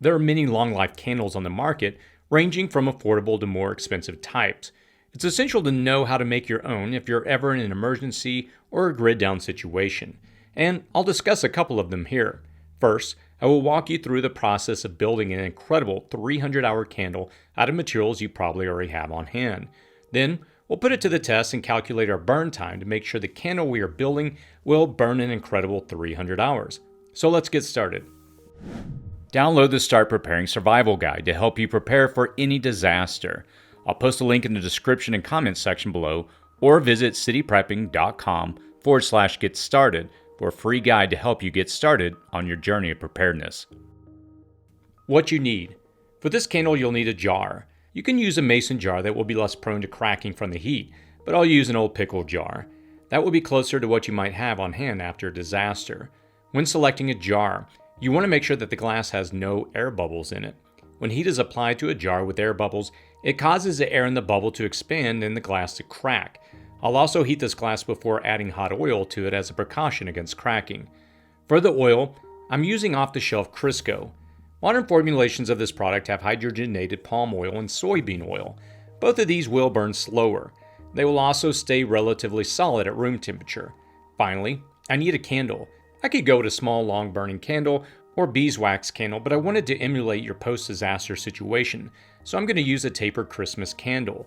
There are many long-life candles on the market, ranging from affordable to more expensive types. It's essential to know how to make your own if you're ever in an emergency or a grid-down situation. And I'll discuss a couple of them here. First, I will walk you through the process of building an incredible 300-hour candle out of materials you probably already have on hand. Then, we'll put it to the test and calculate our burn time to make sure the candle we are building will burn an incredible 300 hours. So let's get started. Download the Start Preparing Survival Guide to help you prepare for any disaster. I'll post a link in the description and comments section below, or visit cityprepping.com/get started for a free guide to help you get started on your journey of preparedness. What you need. For this candle, you'll need a jar. You can use a mason jar that will be less prone to cracking from the heat, but I'll use an old pickle jar. That will be closer to what you might have on hand after a disaster. When selecting a jar, you want to make sure that the glass has no air bubbles in it. When heat is applied to a jar with air bubbles, it causes the air in the bubble to expand and the glass to crack. I'll also heat this glass before adding hot oil to it as a precaution against cracking. For the oil, I'm using off-the-shelf Crisco. Modern formulations of this product have hydrogenated palm oil and soybean oil. Both of these will burn slower. They will also stay relatively solid at room temperature. Finally, I need a candle. I could go with a small long burning candle or beeswax candle, but I wanted to emulate your post-disaster situation, so I'm going to use a tapered Christmas candle.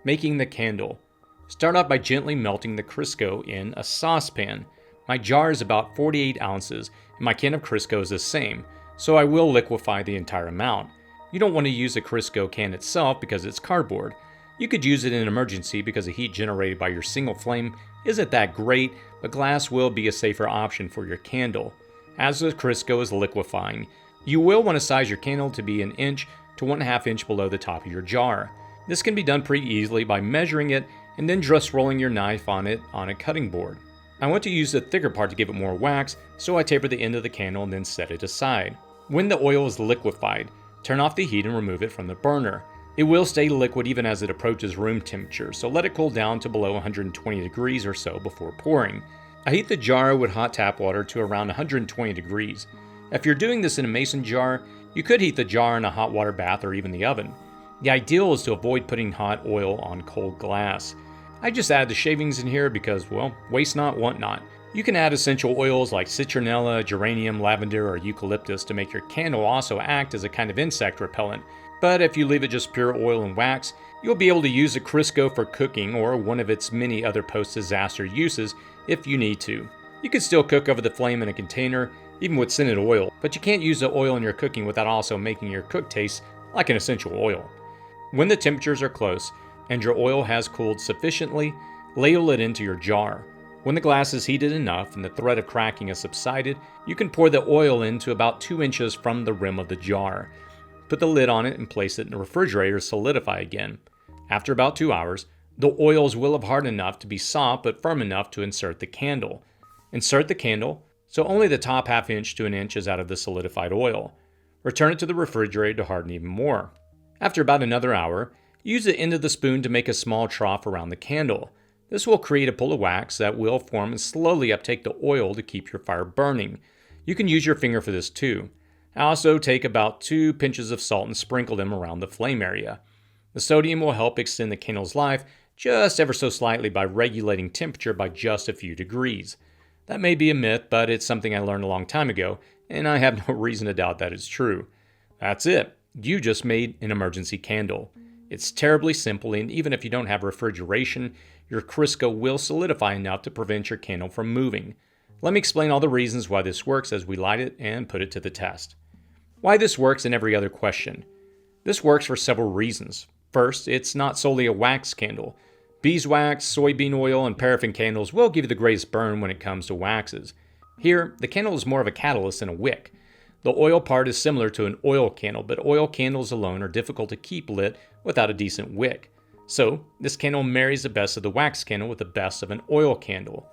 Making the candle. Start off by gently melting the Crisco in a saucepan. My jar is about 48 ounces, and my can of Crisco is the same, so I will liquefy the entire amount. You don't want to use the Crisco can itself because it's cardboard. You could use it in an emergency because the heat generated by your single flame isn't that great, but glass will be a safer option for your candle. As the Crisco is liquefying, you will want to size your candle to be 1 inch to 1/2 inch below the top of your jar. This can be done pretty easily by measuring it and then just rolling your knife on it on a cutting board. I want to use the thicker part to give it more wax, so I taper the end of the candle and then set it aside. When the oil is liquefied, turn off the heat and remove it from the burner. It will stay liquid even as it approaches room temperature, so let it cool down to below 120 degrees or so before pouring. I heat the jar with hot tap water to around 120 degrees. If you're doing this in a mason jar, you could heat the jar in a hot water bath or even the oven. The ideal is to avoid putting hot oil on cold glass. I just add the shavings in here because, well, waste not, want not. You can add essential oils like citronella, geranium, lavender, or eucalyptus to make your candle also act as a kind of insect repellent. But if you leave it just pure oil and wax, you'll be able to use the Crisco for cooking or one of its many other post-disaster uses if you need to. You can still cook over the flame in a container, even with scented oil, but you can't use the oil in your cooking without also making your cook taste like an essential oil. When the temperatures are close and your oil has cooled sufficiently, ladle it into your jar. When the glass is heated enough and the threat of cracking has subsided, you can pour the oil into about 2 inches from the rim of the jar. Put the lid on it and place it in the refrigerator to solidify again. After about 2 hours, the oils will have hardened enough to be soft but firm enough to insert the candle. Insert the candle so only the top 1/2 inch to 1 inch is out of the solidified oil. Return it to the refrigerator to harden even more. After about another hour, use the end of the spoon to make a small trough around the candle. This will create a pool of wax that will form and slowly uptake the oil to keep your fire burning. You can use your finger for this too. Also take about 2 pinches of salt and sprinkle them around the flame area. The sodium will help extend the candle's life just ever so slightly by regulating temperature by just a few degrees. That may be a myth, but it's something I learned a long time ago, and I have no reason to doubt that it's true. That's it. You just made an emergency candle. It's terribly simple, and even if you don't have refrigeration, your Crisco will solidify enough to prevent your candle from moving. Let me explain all the reasons why this works as we light it and put it to the test. Why this works and every other question. This works for several reasons. First, it's not solely a wax candle. Beeswax, soybean oil, and paraffin candles will give you the greatest burn when it comes to waxes. Here, the candle is more of a catalyst than a wick. The oil part is similar to an oil candle, but oil candles alone are difficult to keep lit without a decent wick. So, this candle marries the best of the wax candle with the best of an oil candle.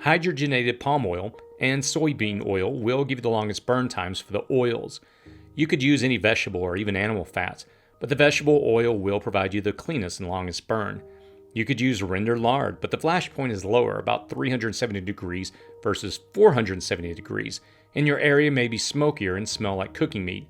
Hydrogenated palm oil and soybean oil will give you the longest burn times for the oils. You could use any vegetable or even animal fats, but the vegetable oil will provide you the cleanest and longest burn. You could use rendered lard, but the flash point is lower, about 370 degrees versus 470 degrees, and your area may be smokier and smell like cooking meat.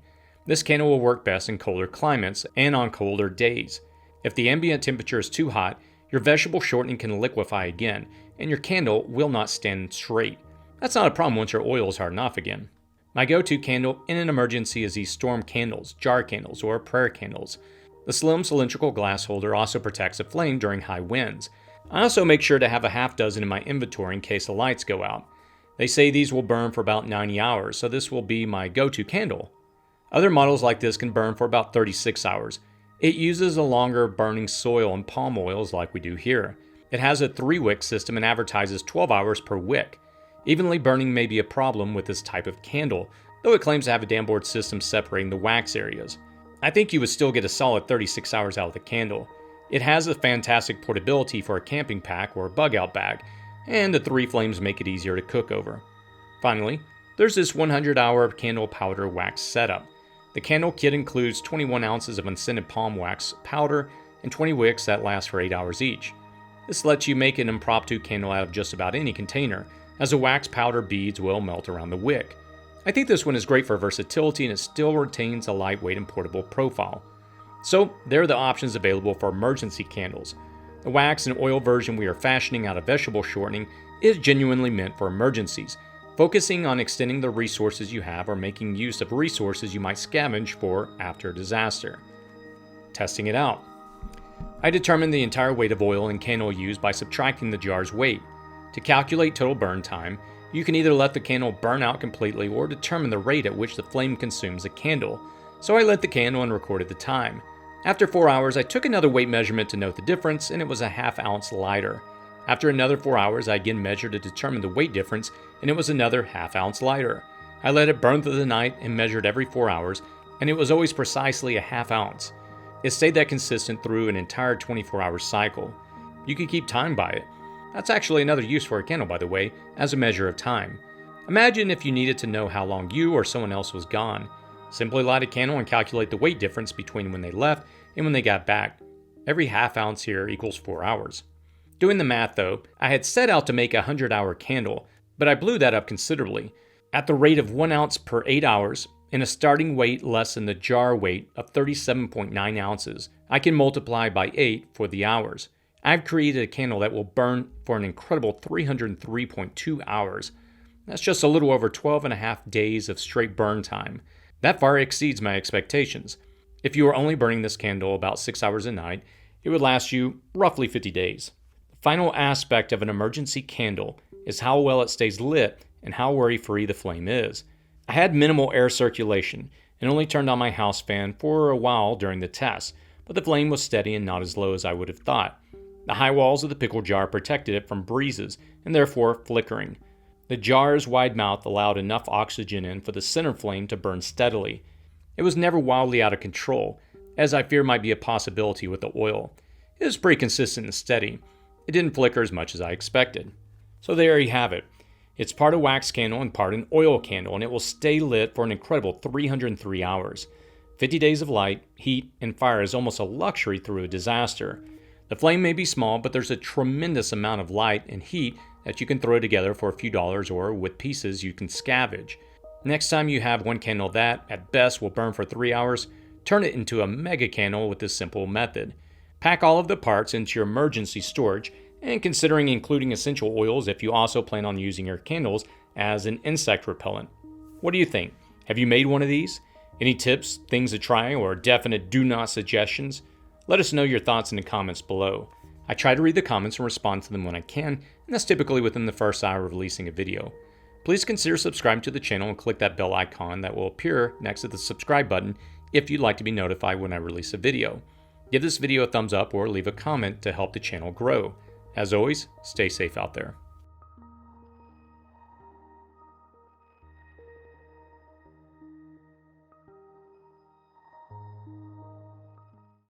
This candle will work best in colder climates and on colder days. If the ambient temperature is too hot, your vegetable shortening can liquefy again, and your candle will not stand straight. That's not a problem once your oil is hardened off again. My go-to candle in an emergency is these storm candles, jar candles, or prayer candles. The slim cylindrical glass holder also protects a flame during high winds. I also make sure to have a half dozen in my inventory in case the lights go out. They say these will burn for about 90 hours, so this will be my go-to candle. Other models like this can burn for about 36 hours. It uses a longer burning soil and palm oils like we do here. It has a 3-wick system and advertises 12 hours per wick. Evenly burning may be a problem with this type of candle, though it claims to have a damboard system separating the wax areas. I think you would still get a solid 36 hours out of the candle. It has a fantastic portability for a camping pack or bug out bag, and the 3 flames make it easier to cook over. Finally, there's this 100-hour candle powder wax setup. The candle kit includes 21 ounces of unscented palm wax powder and 20 wicks that last for 8 hours each. This lets you make an impromptu candle out of just about any container, as the wax powder beads will melt around the wick. I think this one is great for versatility and it still retains a lightweight and portable profile. So there are the options available for emergency candles. The wax and oil version we are fashioning out of vegetable shortening is genuinely meant for emergencies, focusing on extending the resources you have or making use of resources you might scavenge for after a disaster. Testing it out. I determined the entire weight of oil and candle used by subtracting the jar's weight. To calculate total burn time, you can either let the candle burn out completely or determine the rate at which the flame consumes the candle. So I lit the candle and recorded the time. After 4 hours, I took another weight measurement to note the difference, and it was a ½ ounce lighter. After another 4 hours, I again measured to determine the weight difference, and it was another ½ ounce lighter. I let it burn through the night and measured every 4 hours, and it was always precisely a ½ ounce. It stayed that consistent through an entire 24-hour cycle. You can keep time by it. That's actually another use for a candle, by the way, as a measure of time. Imagine if you needed to know how long you or someone else was gone. Simply light a candle and calculate the weight difference between when they left and when they got back. Every ½ ounce here equals 4 hours. Doing the math though, I had set out to make a 100-hour candle, but I blew that up considerably. At the rate of 1 ounce per 8 hours, and a starting weight less than the jar weight of 37.9 ounces, I can multiply by 8 for the hours. I've created a candle that will burn for an incredible 303.2 hours. That's just a little over 12.5 days of straight burn time. That far exceeds my expectations. If you were only burning this candle about 6 hours a night, it would last you roughly 50 days. The final aspect of an emergency candle is how well it stays lit and how worry-free the flame is. I had minimal air circulation and only turned on my house fan for a while during the test, but the flame was steady and not as low as I would have thought. The high walls of the pickle jar protected it from breezes and therefore flickering. The jar's wide mouth allowed enough oxygen in for the center flame to burn steadily. It was never wildly out of control, as I fear might be a possibility with the oil. It was pretty consistent and steady. It didn't flicker as much as I expected. So there you have it. It's part a wax candle and part an oil candle, and it will stay lit for an incredible 303 hours. 50 days of light, heat, and fire is almost a luxury through a disaster. The flame may be small, but there's a tremendous amount of light and heat that you can throw together for a few dollars or with pieces you can scavenge. Next time you have one candle that, at best, will burn for 3 hours, turn it into a mega candle with this simple method. Pack all of the parts into your emergency storage, and considering including essential oils if you also plan on using your candles as an insect repellent. What do you think? Have you made one of these? Any tips, things to try, or definite do not suggestions? Let us know your thoughts in the comments below. I try to read the comments and respond to them when I can, and that's typically within the first hour of releasing a video. Please consider subscribing to the channel and click that bell icon that will appear next to the subscribe button if you'd like to be notified when I release a video. Give this video a thumbs up or leave a comment to help the channel grow. As always, stay safe out there.